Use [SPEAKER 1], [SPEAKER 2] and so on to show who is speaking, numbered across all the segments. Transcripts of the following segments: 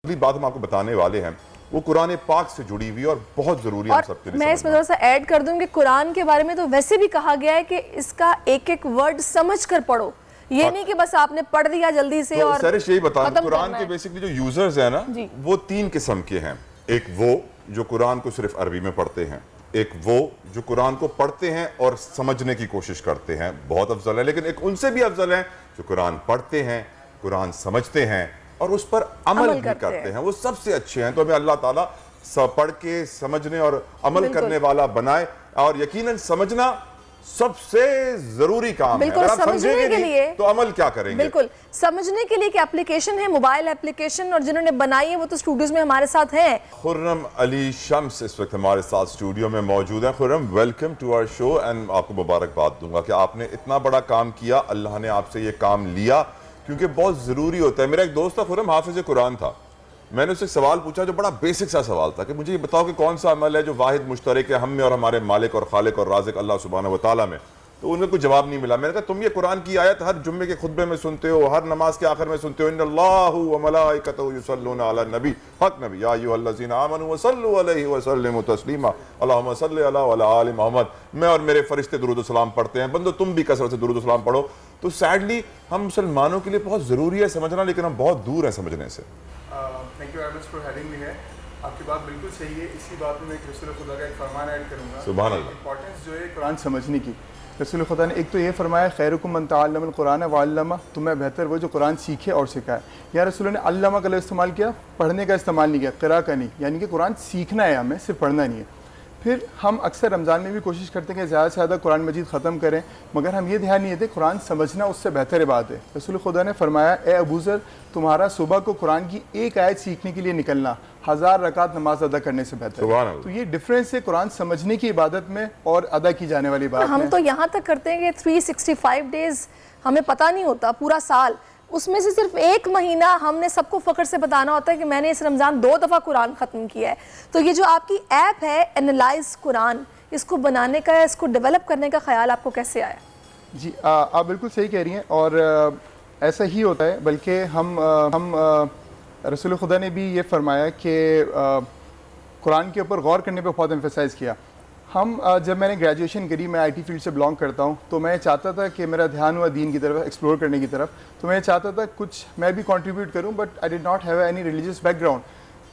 [SPEAKER 1] اگلی بات ہم آپ کو بتانے والے ہیں وہ قرآن پاک سے جڑی ہوئی اور بہت ضروری ہے ہم سب کے لیے.
[SPEAKER 2] میں اس میں تھوڑا سا ایڈ کر دوں کہ قرآن کے بارے میں تو ویسے بھی کہا گیا ہے کہ اس کا ایک ایک ورڈ سمجھ کر پڑھو, یہ نہیں کہ بس آپ نے پڑھ دیا جلدی سے اور
[SPEAKER 1] سرش یہی بتا
[SPEAKER 2] ختم
[SPEAKER 1] قرآن
[SPEAKER 2] کرنا
[SPEAKER 1] کے
[SPEAKER 2] ہے.
[SPEAKER 1] بیسکلی جو یوزرز ہیں نا وہ 3 قسم کے ہیں. ایک وہ جو قرآن کو صرف عربی میں پڑھتے ہیں, ایک وہ جو قرآن کو پڑھتے ہیں اور سمجھنے کی کوشش کرتے ہیں, بہت افضل ہے, لیکن ایک ان سے بھی افضل ہے جو قرآن پڑھتے ہیں, قرآن سمجھتے ہیں اور اس پر عمل بھی کرتے ہیں, وہ سب سے اچھے ہیں. تو ہمیں اللہ تعالیٰ پڑھ کے سمجھنے اور عمل کرنے والا بنائے, اور یقیناً سمجھنا سب سے ضروری کام ہے. اگر آپ سمجھیں گے نہیں تو عمل کیا کریں گے؟
[SPEAKER 2] بالکل سمجھنے کے لیے ایک اپلیکیشن ہے, موبائل اپلیکیشن, اور جنہوں نے بنائی ہے وہ تو اسٹوڈیوز میں ہمارے ساتھ ہیں.
[SPEAKER 1] خرم علی شمس اس وقت ہمارے ساتھ اسٹوڈیو میں موجود ہیں. Khurram welcome to our show, and آپ کو مبارکباد دوں گا کہ آپ نے اتنا بڑا کام کیا, اللہ نے آپ سے یہ کام لیا کیونکہ بہت ضروری ہوتا ہے. میرا ایک دوست تھا خرم, حافظ قرآن تھا. میں نے اس سے سوال پوچھا جو بڑا بیسک سا سوال تھا کہ مجھے یہ بتاؤ کہ کون سا عمل ہے جو واحد مشترک ہے ہم میں اور ہمارے مالک اور خالق اور رازق اللہ سبحانہ و تعالیٰ میں. تو انہیں کوئی جواب نہیں ملا. میں نے کہا تم یہ قرآن کی آیت ہر جمعے کے خطبے میں سنتے ہو, ہر نماز کے آخر میں سنتے ہو, ان اللہ و ملائکتہ یصلون علی النبی, حق نبی, یا ایھا الذین آمنوا وصلوا علیہ وسلموا تسلیما, اللہم صل علی وعلی آل محمد. میں اور میرے فرشتے درود و سلام پڑھتے ہیں, بندو تم بھی کثرت سے درود و سلام پڑھو. تو سیڈلی ہم مسلمانوں کے لیے بہت ضروری ہے سمجھنا, لیکن ہم بہت دور ہیں سمجھنے سے.
[SPEAKER 3] Thank you very much for having me. آپ کی بات بالکل صحیح ہے. اسی بات میں ایک رسول خدا کا ایک فرمان ایڈ کروں گا.
[SPEAKER 1] سبحان اللہ.
[SPEAKER 3] امپورٹنس جو ہے قرآن سمجھنے کی, رسول خدا نے ایک تو یہ فرمایا خیرکم من تعلم القرآن وعلمہ, تمہیں بہتر وہ جو قرآن سیکھے اور سکھائے. یا رسول نے علامہ کا لفظ استعمال کیا, پڑھنے کا استعمال نہیں کیا, قرأ کا نہیں, یعنی کہ قرآن سیکھنا ہے ہمیں, صرف پڑھنا نہیں ہے. پھر ہم اکثر رمضان میں بھی کوشش کرتے ہیں کہ زیادہ سے زیادہ قرآن مجید ختم کریں, مگر ہم یہ دھیان نہیں دیتے قرآن سمجھنا اس سے بہتر بات ہے. رسول خدا نے فرمایا اے ابو ذر, تمہارا صبح کو قرآن کی ایک آیت سیکھنے کے لیے نکلنا 1000 رکعت نماز ادا کرنے سے بہتر ہے. تو یہ ڈفرینس ہے قرآن سمجھنے کی عبادت میں اور ادا کی جانے والی بات میں.
[SPEAKER 2] ہم تو یہاں تک کرتے ہیں کہ 365 ڈیز ہمیں پتہ نہیں ہوتا, پورا سال, اس میں سے صرف ایک مہینہ ہم نے سب کو فخر سے بتانا ہوتا ہے کہ میں نے اس رمضان 2 دفعہ قرآن ختم کیا ہے. تو یہ جو آپ کی ایپ ہے انالائز قرآن, اس کو بنانے کا, اس کو ڈیولپ کرنے کا خیال آپ کو کیسے آیا؟
[SPEAKER 3] جی آپ بالکل صحیح کہہ رہی ہیں, اور ایسا ہی ہوتا ہے. بلکہ ہم رسول خدا نے بھی یہ فرمایا کہ قرآن کے اوپر غور کرنے پہ بہت ایمفیسائز کیا. جب میں نے گریجویشن کری, میں آئی ٹی فیلڈ سے بلانگ کرتا ہوں, تو میں چاہتا تھا کہ میرا دھیان ہوا دین کی طرف, ایکسپلور کرنے کی طرف. تو میں چاہتا تھا کچھ میں بھی کنٹریبیوٹ کروں, but I did not have any religious back ground.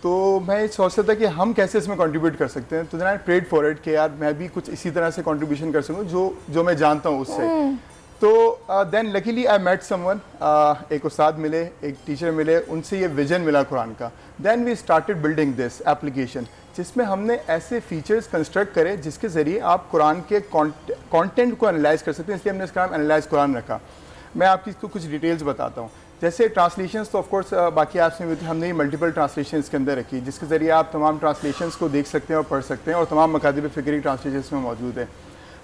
[SPEAKER 3] تو میں سوچتا تھا کہ ہم کیسے اس میں کنٹریبیوٹ کر سکتے ہیں. تو دین آئی پریڈ فار اٹ کہ یار میں بھی کچھ اسی طرح سے کنٹریبیوشن کر سکوں جو میں جانتا ہوں اس سے. تو دین لکیلی آئی میٹ سم ون, ایک استاد ملے, ایک ٹیچر ملے, ان سے یہ ویژن ملا قرآن کا. Then we started building this application, جس میں ہم نے ایسے فیچرز کنسٹرکٹ کرے جس کے ذریعے آپ قرآن کے کانٹینٹ کو انالائز کر سکتے ہیں. اس لیے ہم نے اس کا نام انالائز قرآن رکھا. میں آپ کی اس کو کچھ ڈیٹیلز بتاتا ہوں. جیسے ٹرانسلیشنس تو آف کورس باقی ایپس میں بھی ہوتی ہیں, ہم نے ملٹیپل ٹرانسلیشنس کے اندر رکھی, جس کے ذریعے آپ تمام ٹرانسلیشنس کو دیکھ سکتے ہیں اور پڑھ سکتے ہیں, اور تمام مکاتب فکری ٹرانسلیشنس میں موجود ہیں.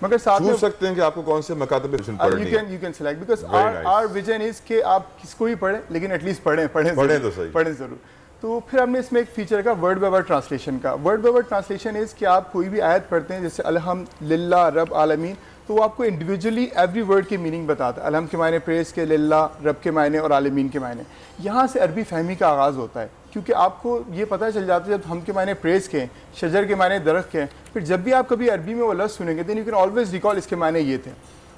[SPEAKER 3] مگر ساتھ میں
[SPEAKER 1] سکتے ہیں کہ آپ کو کون سے مکاتب پڑھنی ہے.
[SPEAKER 3] you can select because our vision is کہ آپ کس کو بھی پڑھیں, لیکن ایٹ لیسٹ پڑھیں ضرور. تو پھر ہم نے اس میں ایک فیچر رکھا ورڈ بائی ورڈ ٹرانسلیشن کا. Word by word translation is کہ آپ کوئی بھی آیت پڑھتے ہیں, جیسے الحمدللہ رب عالمین, تو وہ آپ کو انڈیویجولی ایوری ورڈ کی میننگ بتاتا ہے. الحمد کے معنی پریز کے, للہ رب کے معنی, اور عالمین کے معنی. یہاں سے عربی فہمی کا آغاز ہوتا ہے, کیونکہ آپ کو یہ پتہ چل جاتا ہے جب ہم کے معنی پریز کے, شجر کے معنی درخت کے, پھر جب بھی آپ کبھی عربی میں وہ لفظ سنیں گے then you can always recall اس کے معنی یہ تھے.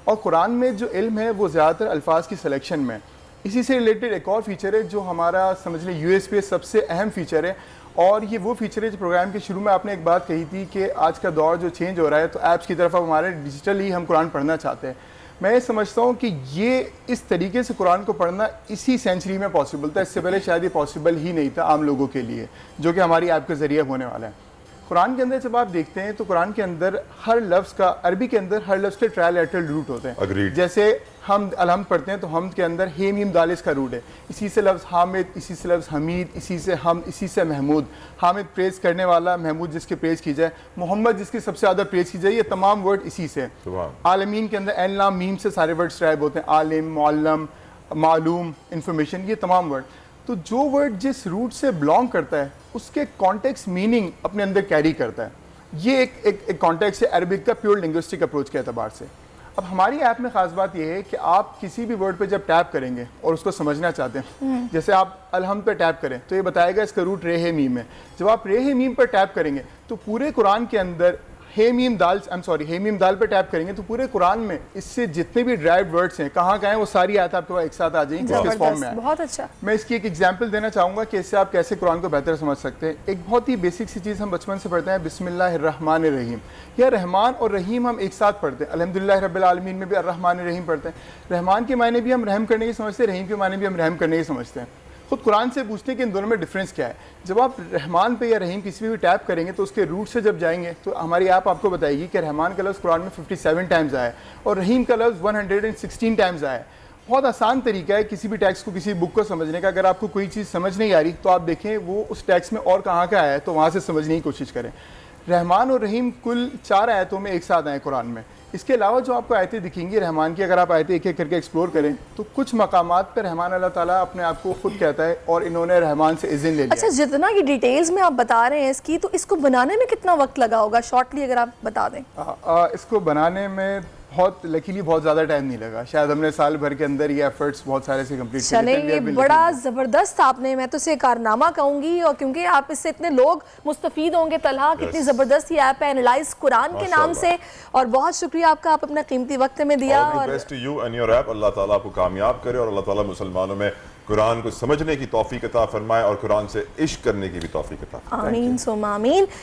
[SPEAKER 3] اور قرآن میں جو علم ہے وہ زیادہ تر الفاظ کی سلیکشن میں. اسی سے ریلیٹڈ ایک اور فیچر ہے جو ہمارا سمجھ لیں یو ایس پی سب سے اہم فیچر ہے, اور یہ وہ فیچر ہے جو پروگرام کے شروع میں آپ نے ایک بات کہی تھی کہ آج کا دور جو چینج ہو رہا ہے, تو ایپس کی طرف ہمارے ڈیجیٹل ہی ہم قرآن پڑھنا چاہتے ہیں. میں یہ سمجھتا ہوں کہ یہ اس طریقے سے قرآن کو پڑھنا اسی سینچری میں پاسبل تھا, اس سے پہلے شاید یہ پاسبل ہی نہیں تھا عام لوگوں کے لیے, جو کہ ہماری ایپ کے ذریعے ہونے والا ہے. قرآن کے اندر جب آپ دیکھتے ہیں تو قرآن کے اندر ہر لفظ کا, عربی کے اندر ہر لفظ کے ٹرائلیٹرل روٹ ہوتے ہیں. جیسے ہم الحمد پڑھتے ہیں تو حمد کے اندر ہے میم دال اس کا روٹ ہے, اسی سے لفظ حامد, اسی سے لفظ حمید, اسی سے حمد, اسی سے محمود. حامد پریز کرنے والا, محمود جس کی پریز کی جائے, محمد جس کی سب سے زیادہ پریز کی جائے, یہ تمام ورڈ اسی سے. عالمین کے اندر عین لام میم سے سارے ورڈ ڈرائیو ہوتے ہیں, عالم, معلم, معلوم, انفارمیشن, یہ تمام ورڈ. تو جو ورڈ جس روٹ سے بلانگ کرتا ہے اس کے کانٹیکس میننگ اپنے اندر کیری کرتا ہے. یہ ایک کانٹیکس ہے عربک کا پیور لنگوسٹک اپروچ کے اعتبار سے. اب ہماری ایپ میں خاص بات یہ ہے کہ آپ کسی بھی ورڈ پہ جب ٹیپ کریں گے اور اس کو سمجھنا چاہتے ہیں، جیسے آپ الحمد پہ ٹیپ کریں تو یہ بتائے گا اس کا روٹ رے ہے میم ہے. جب آپ رے ہے میم پر ٹیپ کریں گے تو پورے قرآن کے اندر ہے میم دال پہ ٹیپ کریں گے تو پورے قرآن میں اس سے جتنے بھی ڈرائیوڈ ورڈس ہیں کہاں ہیں وہ ساری آیت آپ کے پاس ایک ساتھ آ جائیں گی کس فارم میں.
[SPEAKER 2] بہت اچھا.
[SPEAKER 3] میں اس کی ایک ایگزامپل دینا چاہوں گا کہ اس سے آپ کیسے قرآن کو بہتر سمجھ سکتے ہیں. ایک بہت ہی بیسک سی چیز ہم بچپن سے پڑھتے ہیں بسم اللہ الرحمن الرحیم. یا رحمان اور رحیم ہم ایک ساتھ پڑھتے ہیں. الحمدللہ رب العالمین میں بھی الرحمن الرحیم پڑھتے ہیں. رحمان کے معنی بھی ہم رحم کرنے کی سمجھتے ہیں, رحیم کے معنی بھی ہم رحم کرنے کی سمجھتے ہیں. خود قرآن سے پوچھتے ہیں کہ ان دونوں میں ڈفرینس کیا ہے. جب آپ رحمان پہ یا رحیم کسی بھی ٹیپ کریں گے تو اس کے روٹ سے جب جائیں گے تو ہماری ایپ آپ کو بتائے گی کہ رحمان کا لفظ قرآن میں 57 ٹائمز آیا ہے اور رحیم کا لفظ 116 ٹائمز آیا ہے. بہت آسان طریقہ ہے کسی بھی ٹیکسٹ کو, کسی بک کو سمجھنے کا. اگر آپ کو کوئی چیز سمجھ نہیں آ رہی تو آپ دیکھیں وہ اس ٹیکسٹ میں اور کہاں کا آیا ہے تو وہاں سے سمجھنے کی کوشش کریں. رحمان اور رحیم کل 4 آیتوں میں ایک ساتھ آئے قرآن میں. اس کے علاوہ جو آپ کو آیتیں دکھیں گی رحمان کی, اگر آپ آیتیں ایک ایک کر کے ایکسپلور کریں تو کچھ مقامات پہ رحمان اللہ تعالیٰ اپنے آپ کو خود کہتا ہے اور انہوں نے رحمان سے اذن لے لیا.
[SPEAKER 2] اچھا, جتنا یہ ڈیٹیلز میں آپ بتا رہے ہیں اس کی, تو اس کو بنانے میں کتنا وقت لگا ہوگا شارٹلی اگر آپ بتا دیں؟
[SPEAKER 3] اس کو بنانے میں بہت لکیلی بہت زیادہ ٹائم نہیں لگا. شاید ہم نے سال بھر کے اندر یہ ایفرٹس بہت سارے سے کمپلیٹ کیے.
[SPEAKER 2] چلیں, یہ بڑا زبردست آپ نے, میں تو اسے کارنامہ کہوں گی, اور کیونکہ آپ اس سے اتنے لوگ مستفید ہوں گے. طلحہ, کتنی زبردست یہ ایپ ہے انالائز قرآن کے نام سے, اور بہت شکریہ آپ کا, آپ اپنا قیمتی وقت میں دیا.
[SPEAKER 1] اور best to you and your app. Allah تعالیٰ آپ کو کامیاب کرے اور اللہ تعالیٰ مسلمانوں میں قرآن کو سمجھنے کی توفیق عطا فرمائے اور قرآن سے عشق کرنے کی بھی توفیق عطا فرمائے.
[SPEAKER 2] آمین ثم آمین.